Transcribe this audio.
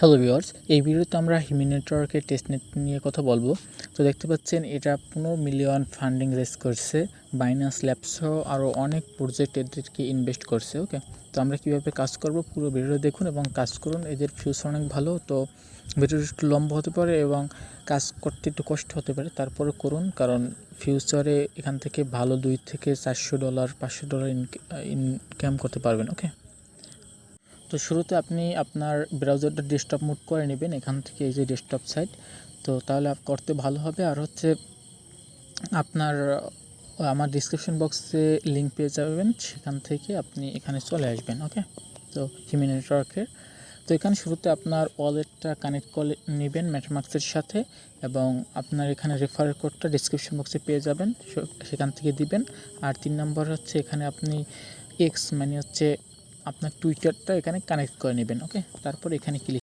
Hello viewers, এই ভিডিওতে আমরা হিমি নেটওয়ার্কের টেস্টনেট নিয়ে কথা বলবো। তো দেখতে পাচ্ছেন এটা 15 মিলিয়ন ফান্ডিং রেজ করছে। বাইন্যান্স ল্যাবসহ আরও অনেক প্রজেক্ট এদেরকে ইনভেস্ট করছে। ওকে, তো আমরা কীভাবে কাজ করব পুরো ভিডিও দেখুন এবং কাজ করুন। এদের ফিউচার অনেক ভালো। তো ভিডিওটা একটু লম্বা হতে পারে এবং কাজ করতে একটু কষ্ট হতে পারে, তারপরে করুন, কারণ ফিউচারে এখান থেকে ভালো $2 থেকে $400 $500 ইনকাম করতে পারবেন। ওকে, তো শুরুতে আপনি আপনার ব্রাউজারটা ডেস্কটপ মোড করে নেবেন এখান থেকে, এই যে ডেস্কটপ সাইট। তো তাহলে করতে ভালো হবে। আর হচ্ছে আপনার আমার ডিসক্রিপশন বক্সে লিঙ্ক পেয়ে যাবেন, সেখান থেকে আপনি এখানে চলে আসবেন। ওকে, তো হিমি নেটওয়ার্কের তো এখানে শুরুতে আপনার ওয়ালেটটা কানেক্ট করে নেবেন মেটামাস্কের সাথে, এবং আপনার এখানে রেফারেল কোডটা ডিসক্রিপশন বক্সে পেয়ে যাবেন, সেখান থেকে দিবেন। আর 3 নম্বর হচ্ছে এখানে আপনি এক্স মানে হচ্ছে আপনার টুইটারটা এখানে কানেক্ট করে নেবেন। ওকে, তারপর এখানে ক্লিক